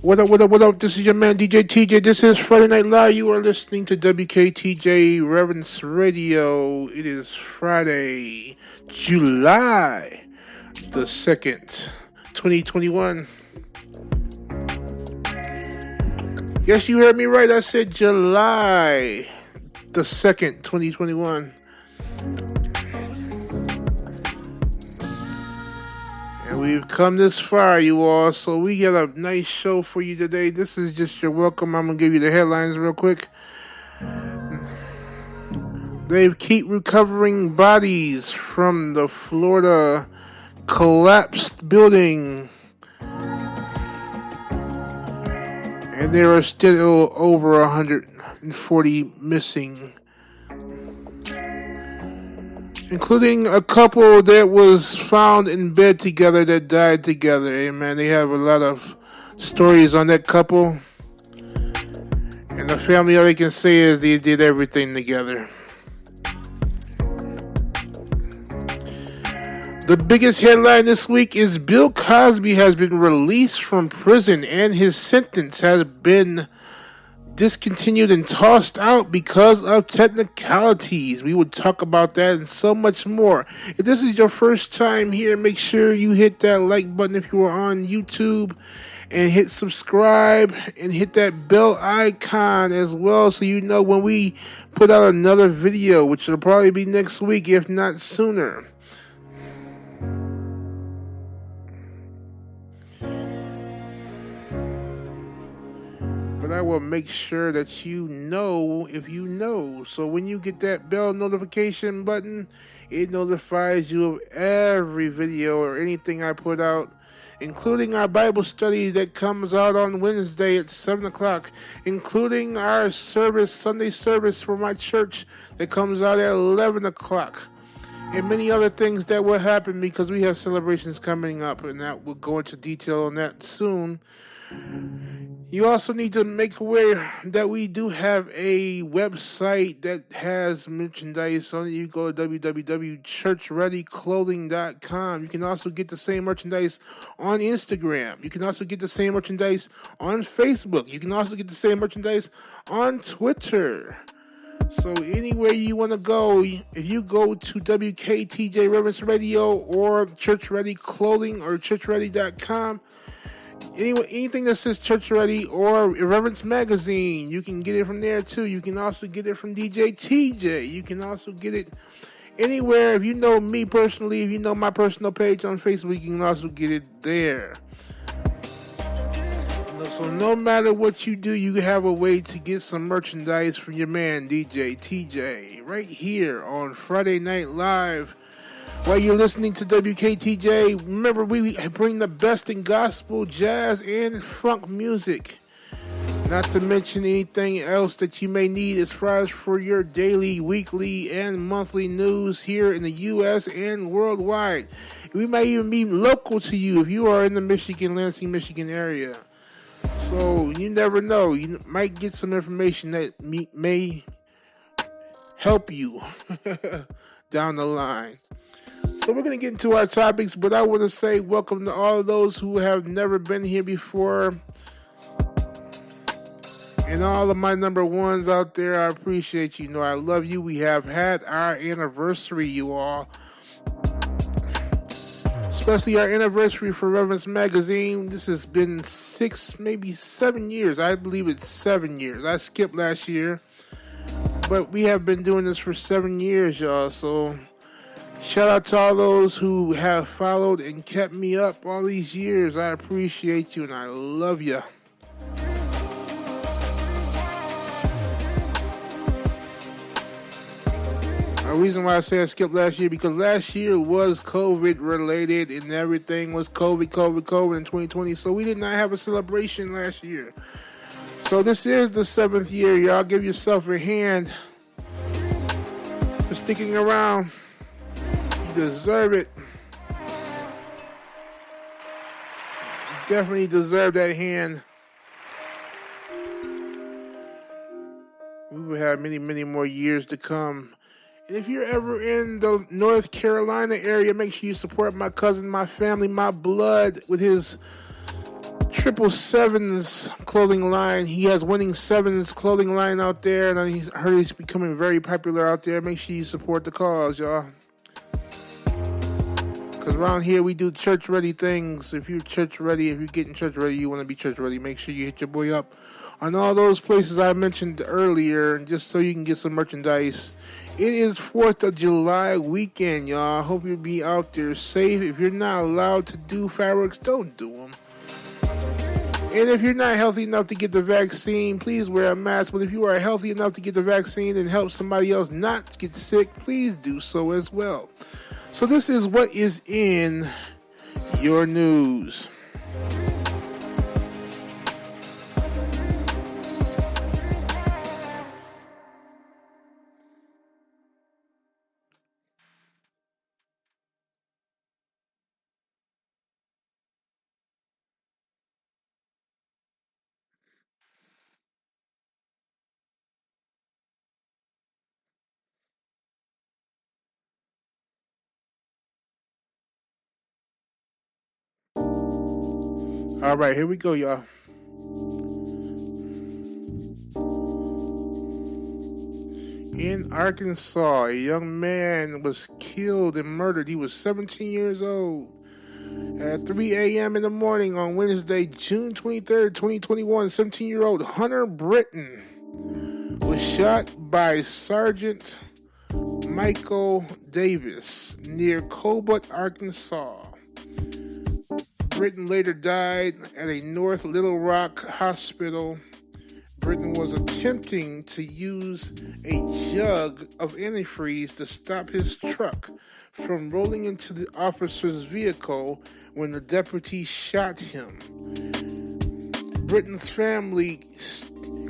What up, what up, what up? This is your man DJ TJ. This is Friday Night Live. You are listening to WKTJ Reverence Radio. It is Friday, July the 2nd, 2021. Yes, you heard me right. I said July the 2nd, 2021. And we've come this far, you all, so we got a nice show for you today. This is just your welcome. I'm going to give you the headlines real quick. They keep recovering bodies from the Florida collapsed building. And there are still over 140 missing, including a couple that was found in bed together that died together. Amen. They have a lot of stories on that couple. And the family, all they can say is they did everything together. The biggest headline this week is Bill Cosby has been released from prison and his sentence has been discontinued and tossed out because of technicalities. We would talk about that and so much more. If this is your first time here, make sure you hit that like button if you are on YouTube and hit subscribe and hit that bell icon as well so you know when we put out another video, which will probably be next week if not sooner. But I will make sure that you know if you know. So when you get that bell notification button, it notifies you of every video or anything I put out, including our Bible study that comes out on Wednesday at 7 o'clock, including our service, Sunday service for my church that comes out at 11 o'clock, and many other things that will happen because we have celebrations coming up, and that we'll go into detail on that soon. You also need to make aware that we do have a website that has merchandise on it. You go to www.churchreadyclothing.com. You can also get the same merchandise on Instagram. You can also get the same merchandise on Facebook. You can also get the same merchandise on Twitter. So anywhere you want to go, if you go to WKTJ Reverence Radio or Church Ready Clothing or churchready.com, anything that says Church Ready or Irreverence Magazine, you can get it from there too. You can also get it from DJ TJ. You can also get it anywhere. If you know me personally, if you know my personal page on Facebook, you can also get it there. So no matter what you do, you have a way to get some merchandise from your man DJ TJ right here on Friday Night Live. While you're listening to WKTJ, remember we bring the best in gospel, jazz, and funk music. Not to mention anything else that you may need as far as for your daily, weekly, and monthly news here in the U.S. and worldwide. We may even be local to you if you are in the Lansing, Michigan area. So you never know. You might get some information that may help you down the line. So we're going to get into our topics, but I want to say welcome to all of those who have never been here before. And all of my number ones out there, I appreciate you. You know, I love you. We have had our anniversary, you all. Especially our anniversary for Reverence Magazine. This has been 6, maybe 7 years. I believe it's 7 years. I skipped last year. But we have been doing this for 7 years, y'all. So shout out to all those who have followed and kept me up all these years. I appreciate you and I love you. The reason why I say I skipped last year, because last year was COVID related and everything was COVID in 2020. So we did not have a celebration last year. So this is the 7th year. Y'all give yourself a hand for sticking around. You deserve it. You definitely deserve that hand. We will have many, many more years to come. And if you're ever in the North Carolina area, make sure you support my cousin, my family, my blood with his Triple Sevens clothing line. He has Winning Sevens clothing line out there, and I heard he's becoming very popular out there. Make sure you support the cause, y'all. Because around here we do church ready things. If you're church ready, if you're getting church ready, you want to be church ready, make sure you hit your boy up on all those places I mentioned earlier, just so you can get some merchandise. It is 4th of July weekend, y'all. I hope you'll be out there safe. If you're not allowed to do fireworks, don't do them. And if you're not healthy enough to get the vaccine, please wear a mask. But if you are healthy enough to get the vaccine and help somebody else not get sick, please do so as well. So this is what is in your news. All right, here we go, y'all. In Arkansas, a young man was killed and murdered. He was 17 years old. At 3 a.m. in the morning on Wednesday, June 23rd, 2021, 17-year-old Hunter Britton was shot by Sergeant Michael Davis near Cobalt, Arkansas. Britton later died at a North Little Rock hospital. Britton was attempting to use a jug of antifreeze to stop his truck from rolling into the officer's vehicle when the deputy shot him. Britton's family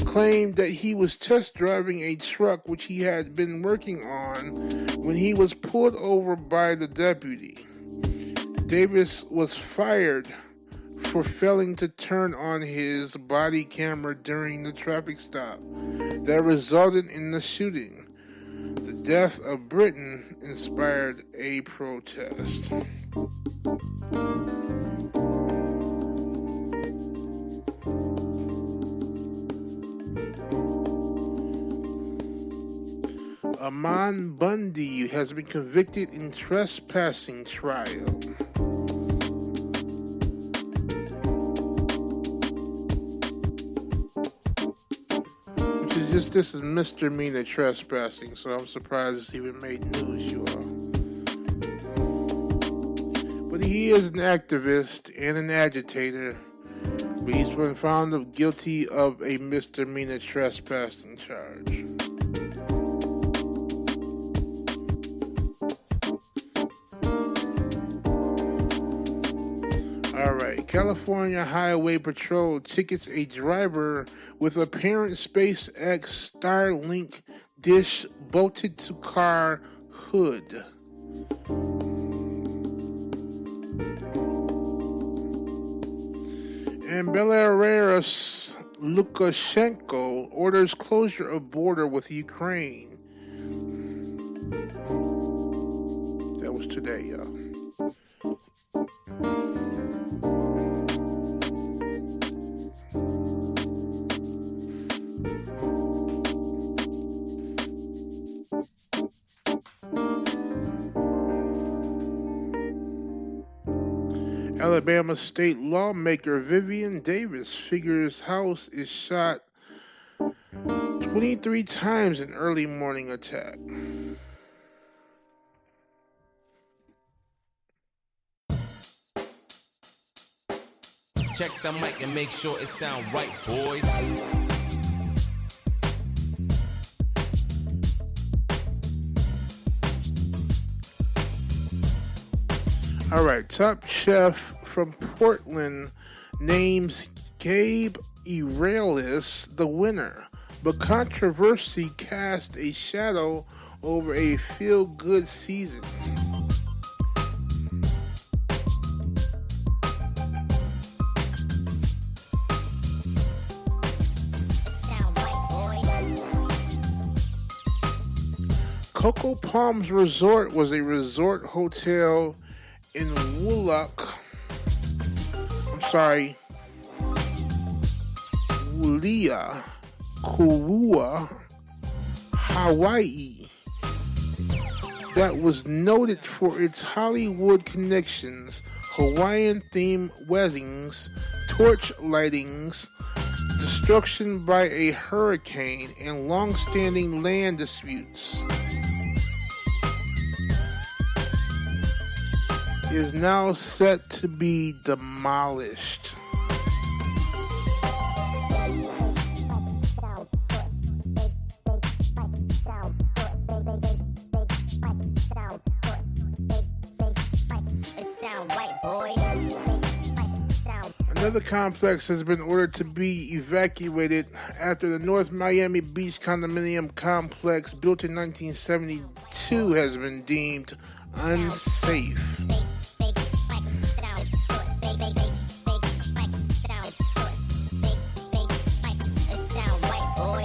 claimed that he was test driving a truck which he had been working on when he was pulled over by the deputy. Davis was fired for failing to turn on his body camera during the traffic stop that resulted in the shooting. The death of Britton inspired a protest. Amon Bundy has been convicted in trespassing trial. This is misdemeanor trespassing, so I'm surprised it's even made news, you all. But he is an activist and an agitator, but he's been found guilty of a misdemeanor trespassing charge. Alright, California Highway Patrol tickets a driver with apparent SpaceX Starlink dish bolted to car hood. And Belarus Lukashenko orders closure of border with Ukraine. That was today, y'all. Alabama state lawmaker Vivian Davis figures house is shot 23 times in early morning attack. Check the mic and make sure it sound right, boys. All right, Top Chef from Portland names Gabe Arelis the winner, but controversy cast a shadow over a feel-good season. Coco Palms Resort was a resort hotel in Woolock. I'm sorry. Kulia, Kuua, Hawaii, that was noted for its Hollywood connections, Hawaiian-themed weddings, torch lightings, destruction by a hurricane, and long-standing land disputes, is now set to be demolished. Another complex has been ordered to be evacuated after the North Miami Beach condominium complex built in 1972 has been deemed unsafe.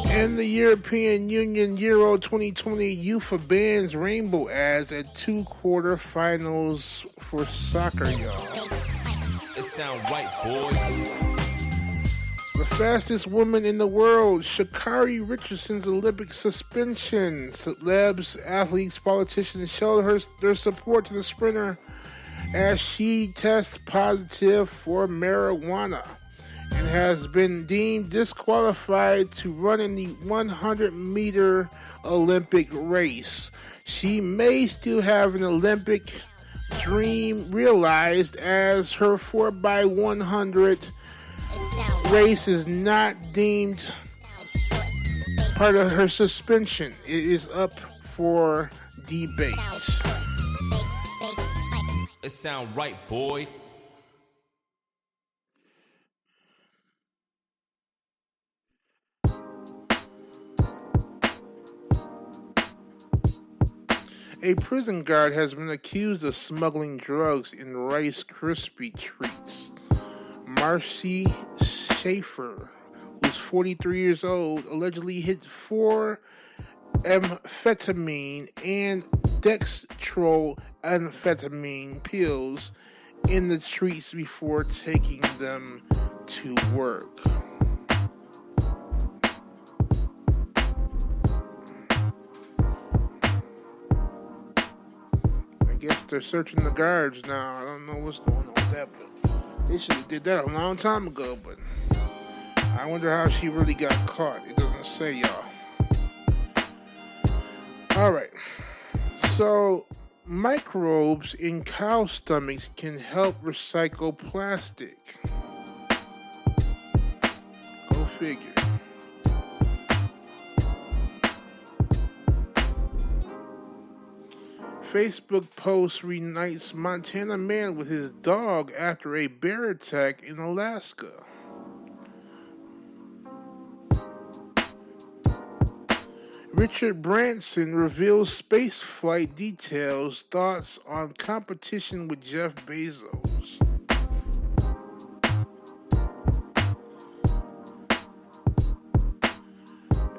And the European Union Euro 2020 UEFA bans rainbow ads at 2 quarterfinals for soccer, y'all. It sound right, boy. The fastest woman in the world, Sha'Carri Richardson's Olympic suspension. Celebs, athletes, politicians showed their support to the sprinter as she tests positive for marijuana and has been deemed disqualified to run in the 100-meter Olympic race. She may still have an Olympic dream realized as her 4x100 race is not deemed part of her suspension. It is up for debate. It sound right, boy. A prison guard has been accused of smuggling drugs in Rice Krispie treats. Marcy Schaefer, who's 43 years old, allegedly hid 4 amphetamine and dextroamphetamine pills in the treats before taking them to work. I guess they're searching the guards now. I don't know what's going on with that, but they should have did that a long time ago. But I wonder how she really got caught. It doesn't say, y'all. All right. So microbes in cow stomachs can help recycle plastic. Go figure. Facebook post reunites Montana man with his dog after a bear attack in Alaska. Richard Branson reveals spaceflight details, thoughts on competition with Jeff Bezos.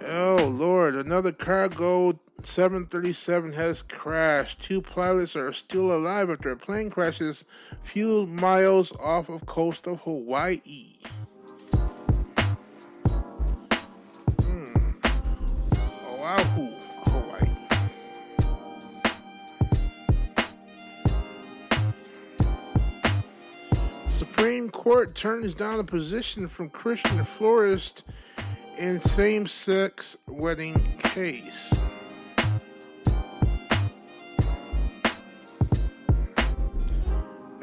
Oh Lord, another cargo 737 has crashed. 2 pilots are still alive after a plane crashes few miles off of coast of Hawaii. Oahu, Hawaii. Supreme Court turns down a position from Christian florist in same-sex wedding case.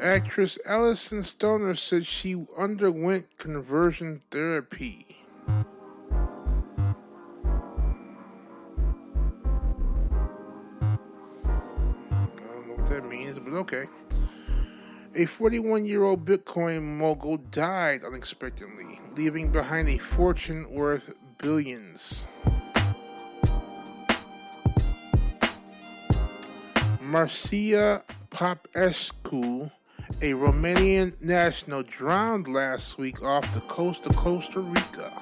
Actress Alison Stoner said she underwent conversion therapy. I don't know what that means, but okay. A 41-year-old Bitcoin mogul died unexpectedly, leaving behind a fortune worth billions. Marcia Popescu, a Romanian national, drowned last week off the coast of Costa Rica.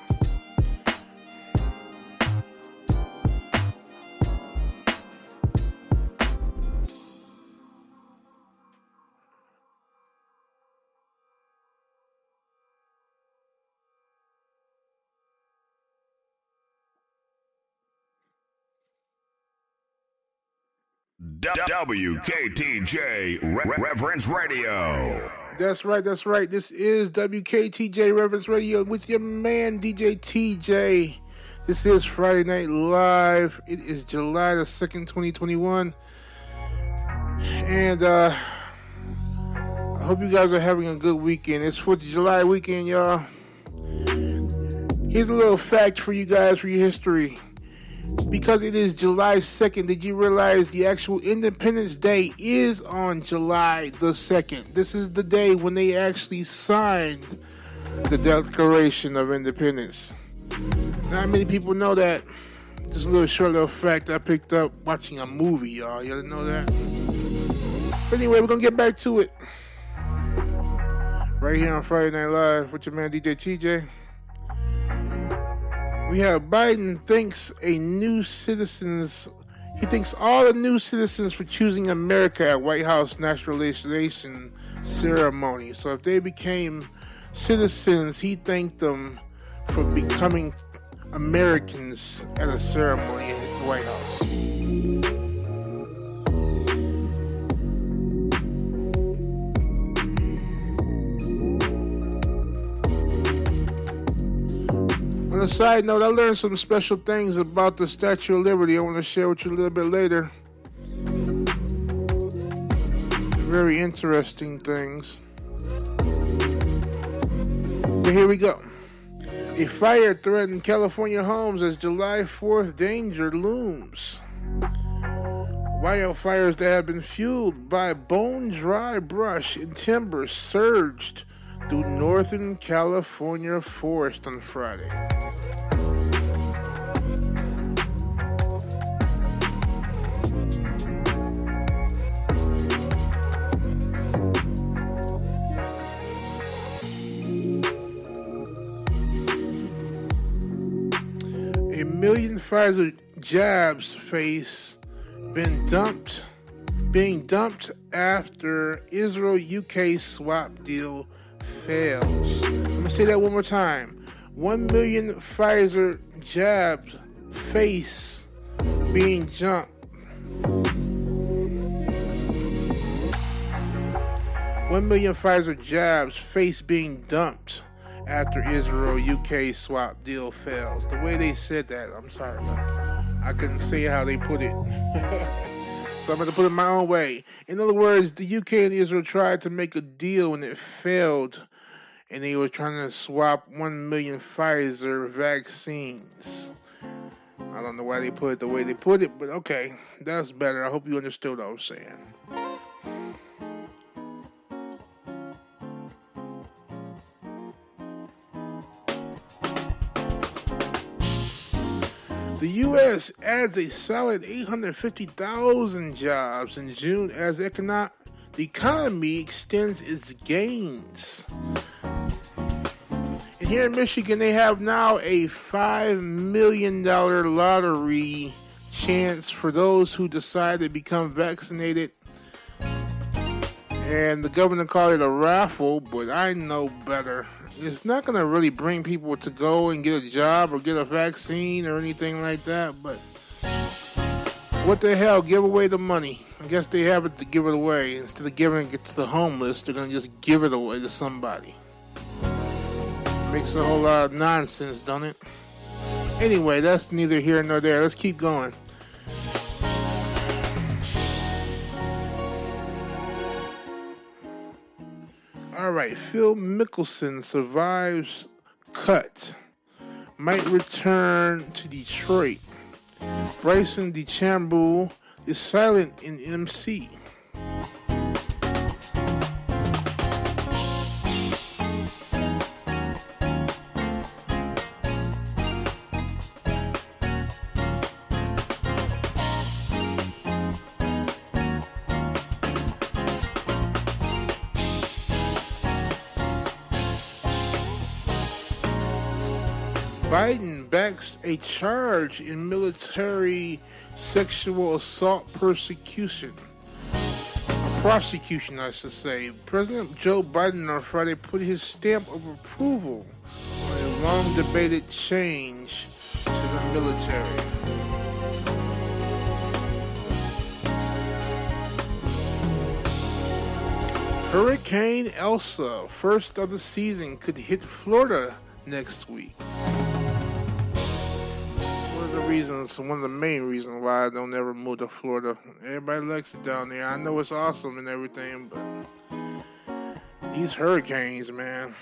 WKTJ Reverence Radio. That's right. This is WKTJ Reverence Radio with your man, DJ TJ. This is Friday Night Live. It is July the 2nd, 2021. And I hope you guys are having a good weekend. It's 4th of July weekend, y'all. Here's a little fact for you guys for your history. Because it is July 2nd, did you realize the actual Independence Day is on July the 2nd? This is the day when they actually signed the Declaration of Independence. Not many people know that. Just a short little fact I picked up watching a movie, y'all. You didn't know that? But anyway, we're going to get back to it. Right here on Friday Night Live with your man, DJ TJ. We have Biden thanks all the new citizens for choosing America at White House naturalization ceremony. So if they became citizens, he thanked them for becoming Americans at a ceremony at the White House. On a side note, I learned some special things about the Statue of Liberty I want to share with you a little bit later. Very interesting things. But here we go. A fire threatened California homes as July 4th danger looms. Wildfires that have been fueled by bone-dry brush and timber surged through Northern California forest on Friday. A million Pfizer jabs being dumped after Israel-UK swap deal fails. I'm going to say that one more time. 1 million Pfizer jabs face being dumped. 1 million Pfizer jabs face being dumped after Israel-UK swap deal fails. The way they said that, I'm sorry. I couldn't say how they put it. So I'm going to put it my own way. In other words, the UK and Israel tried to make a deal and it failed. And they were trying to swap 1 million Pfizer vaccines. I don't know why they put it the way they put it, but okay, that's better. I hope you understood what I was saying. The U.S. adds a solid 850,000 jobs in June as the economy extends its gains. And here in Michigan, they have now a $5 million lottery chance for those who decide to become vaccinated. And the governor called it a raffle, but I know better. It's not going to really bring people to go and get a job or get a vaccine or anything like that, but what the hell, give away the money. I guess they have it to give it away. Instead of giving it to the homeless, they're going to just give it away to somebody. Makes a whole lot of nonsense, don't it? Anyway, that's neither here nor there. Let's keep going. All right, Phil Mickelson survives cut. Might return to Detroit. Bryson DeChambeau is silent in MC. Biden backs a charge in military sexual assault prosecution, I should say. President Joe Biden on Friday put his stamp of approval on a long-debated change to the military. Hurricane Elsa, first of the season, could hit Florida next week. One of the main reasons why I don't ever move to Florida. Everybody likes it down there. I know it's awesome and everything, but these hurricanes, man.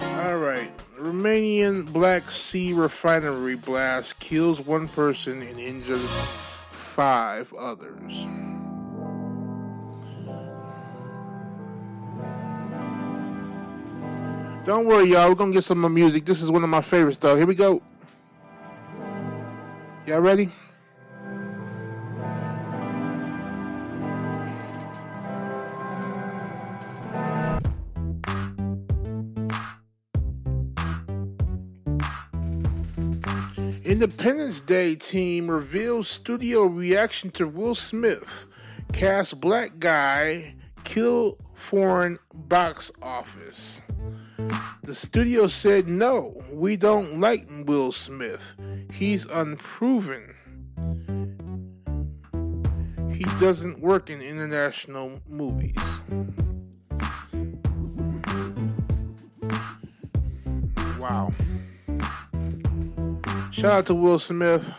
Alright. Romanian Black Sea refinery blast kills one person and injures 5 others. Don't worry, y'all. We're going to get some more music. This is one of my favorites, though. Here we go. Y'all ready? Independence Day team reveals studio reaction to Will Smith. Cast black guy, kill foreign box office. The studio said, no, we don't like Will Smith. He's unproven. He doesn't work in international movies. Wow. Shout out to Will Smith.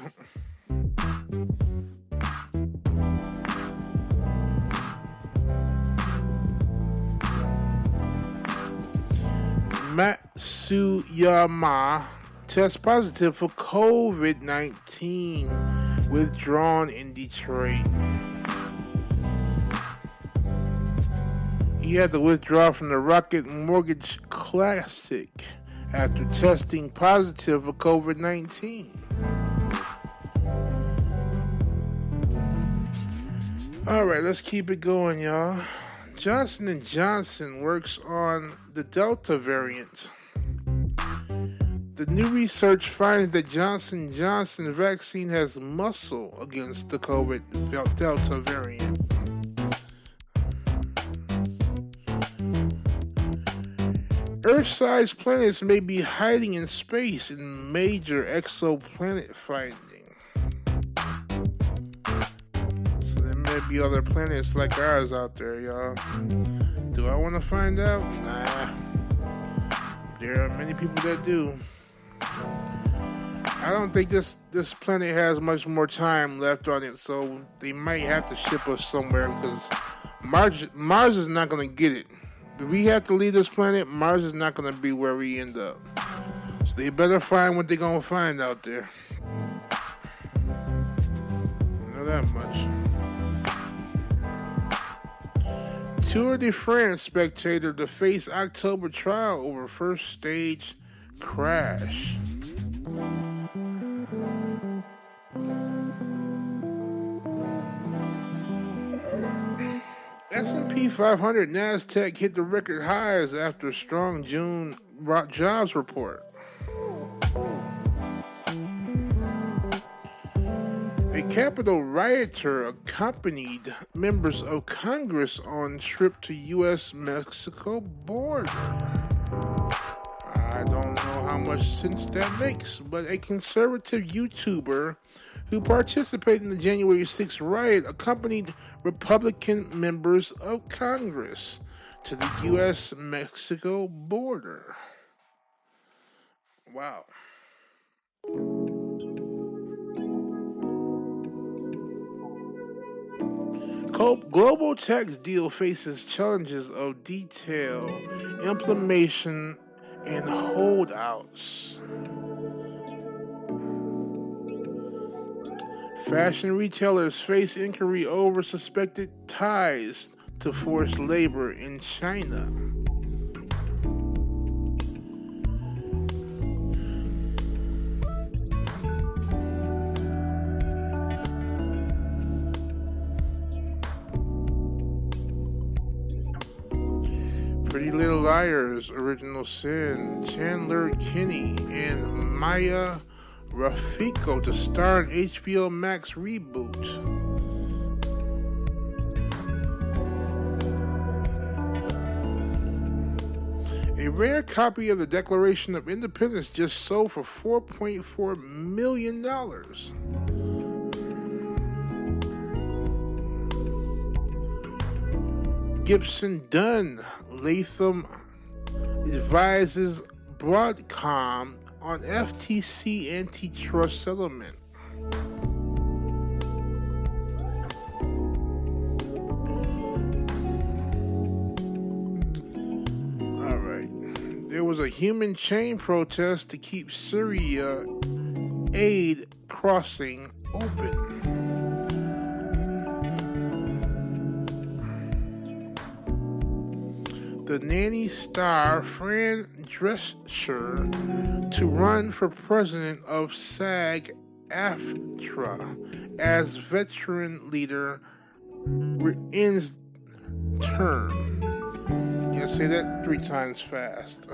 Matsuyama tests positive for COVID-19, withdrawn in Detroit. He had to withdraw from the Rocket Mortgage Classic after testing positive for COVID-19. Alright, let's keep it going, y'all. Johnson & Johnson works on the Delta variant. The new research finds that Johnson & Johnson vaccine has muscle against the COVID Delta variant. Earth-sized planets may be hiding in space in major exoplanet finding. So there may be other planets like ours out there, y'all. Do I want to find out? Nah. There are many people that do. I don't think this planet has much more time left on it, so they might have to ship us somewhere because Mars is not going to get it. If we have to leave this planet, Mars is not going to be where we end up. So they better find what they're going to find out there. Not that much. Tour de France spectator to face October trial over first stage crash. S&P 500 NASDAQ hit the record highs after a strong June jobs report. A Capitol rioter accompanied members of Congress on trip to U.S.-Mexico border. I don't know how much sense that makes, but a conservative YouTuber who participated in the January 6th riot accompanied Republican members of Congress to the U.S.-Mexico border. Wow. Global tax deal faces challenges of detail, implementation, and holdouts. Fashion retailers face inquiry over suspected ties to forced labor in China. Pretty Little Liars, Original Sin, Chandler Kinney, and Maya Rafiko to star in HBO Max reboot. A rare copy of the Declaration of Independence just sold for $4.4 million. Gibson Dunn. Latham advises Broadcom on FTC antitrust settlement. All right. There was a human chain protest to keep Syria aid crossing open. The nanny star Fran Drescher to run for president of SAG-AFTRA as veteran leader ends term. Yeah, say that 3 times fast.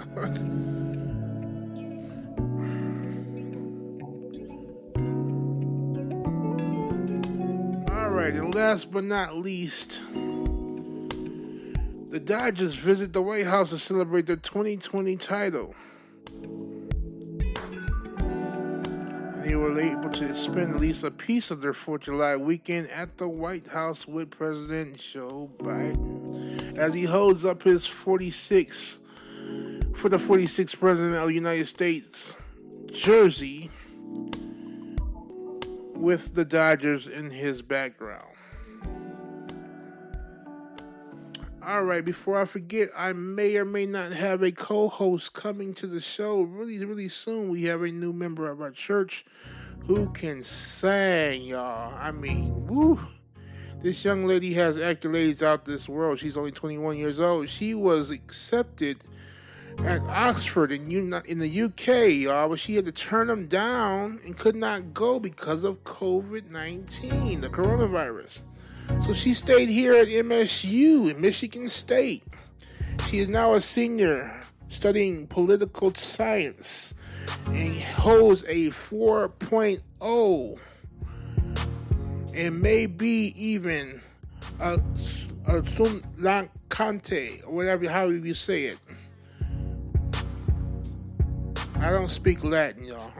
All right, and last but not least, the Dodgers visit the White House to celebrate their 2020 title. They were able to spend at least a piece of their 4th of July weekend at the White House with President Joe Biden as he holds up his 46th President of the United States jersey with the Dodgers in his background. All right, before I forget, I may or may not have a co-host coming to the show really, really soon. We have a new member of our church who can sing, y'all. I mean, woo. This young lady has accolades out this world. She's only 21 years old. She was accepted at Oxford in the UK, y'all, but she had to turn them down and could not go because of COVID-19, the coronavirus. So she stayed here at MSU in Michigan State. She is now a senior studying political science and holds a 4.0 and maybe even a sum laude, or whatever, however you say it. I don't speak Latin, y'all.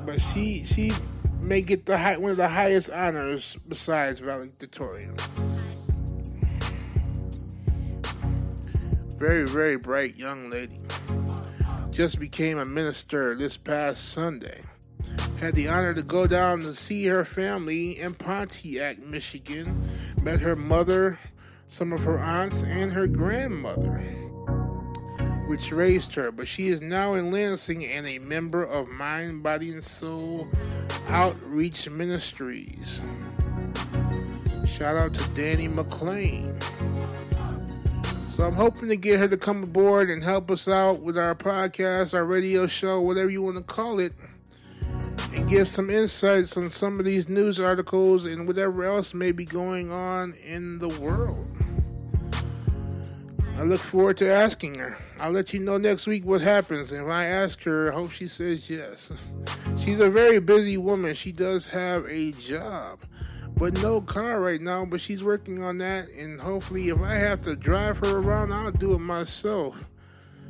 But she may get one of the highest honors besides valedictorian. Very, very bright young lady. Just became a minister this past Sunday. Had the honor to go down to see her family in Pontiac, Michigan. Met her mother, some of her aunts, and her grandmother, which raised her. But she is now in Lansing and a member of Mind, Body, and Soul Outreach Ministries. Shout out to Danny McClain. So I'm hoping to get her to come aboard and help us out with our podcast, our radio show, whatever you want to call it, and give some insights on some of these news articles and whatever else may be going on in the world. I look forward to asking her. I'll let you know next week what happens. And if I ask her, I hope she says yes. She's a very busy woman. She does have a job, but no car right now. But she's working on that. And hopefully, if I have to drive her around, I'll do it myself.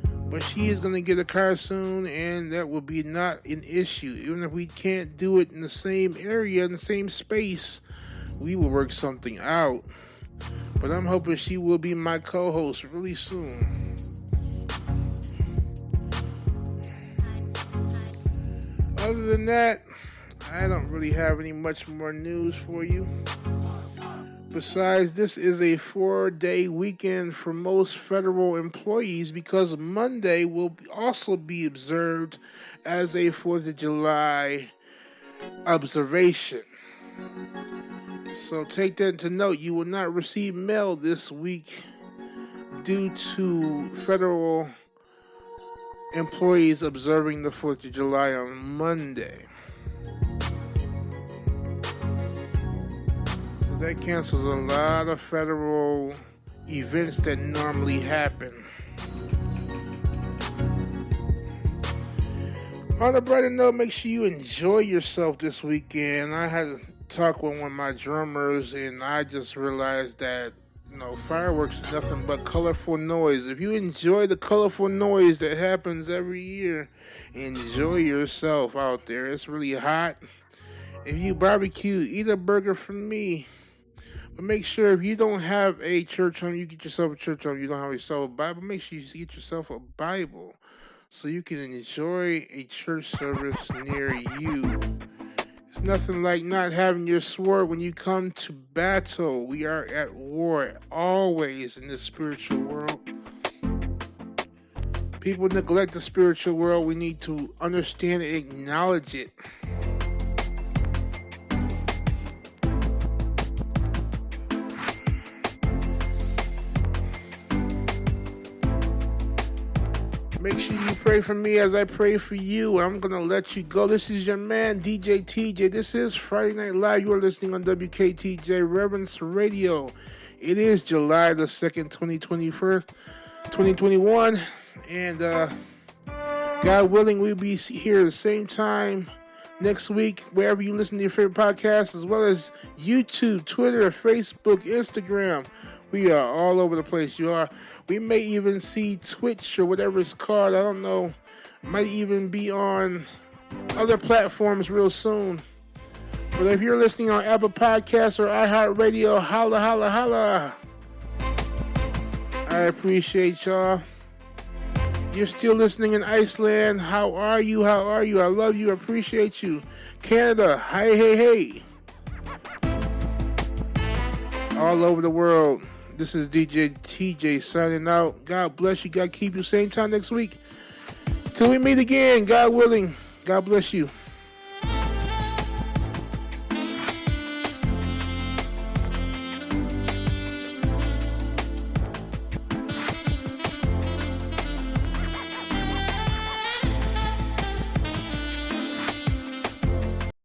But she is going to get a car soon, and that will be not an issue. Even if we can't do it in the same area, in the same space, we will work something out. But I'm hoping she will be my co-host really soon. Other than that, I don't really have any much more news for you. Besides, this is a 4-day weekend for most federal employees because Monday will also be observed as a 4th of July observation. So take that into note. You will not receive mail this week due to federal employees observing the 4th of July on Monday. So that cancels a lot of federal events that normally happen. On a brighter note, make sure you enjoy yourself this weekend. I had to talk with one of my drummers, and I just realized that, fireworks is nothing but colorful noise. If you enjoy the colorful noise that happens every year, enjoy yourself out there. It's really hot. If you barbecue, eat a burger from me. But make sure if you don't have a church home, you get yourself a church home. You don't have yourself a Bible. Make sure you get yourself a Bible so you can enjoy a church service near you. It's nothing like not having your sword when you come to battle. We are at war always in this spiritual world. People neglect the spiritual world. We need to understand and acknowledge it. Make sure you pray for me as I pray for you. I'm going to let you go. This is your man, DJ TJ. This is Friday Night Live. You are listening on WKTJ Reverence Radio. It is July the 2nd, 2021. And God willing, we'll be here at the same time next week, wherever you listen to your favorite podcast, as well as YouTube, Twitter, Facebook, Instagram. We are all over the place. We may even see Twitch or whatever it's called. I don't know. Might even be on other platforms real soon. But if you're listening on Apple Podcasts or iHeartRadio, holla, holla, holla. I appreciate y'all. You're still listening in Iceland. How are you? How are you? I love you. I appreciate you. Canada, hey, hey, hey. All over the world. This is DJ TJ signing out. God bless you. God keep you. Same time next week. Till we meet again, God willing. God bless you.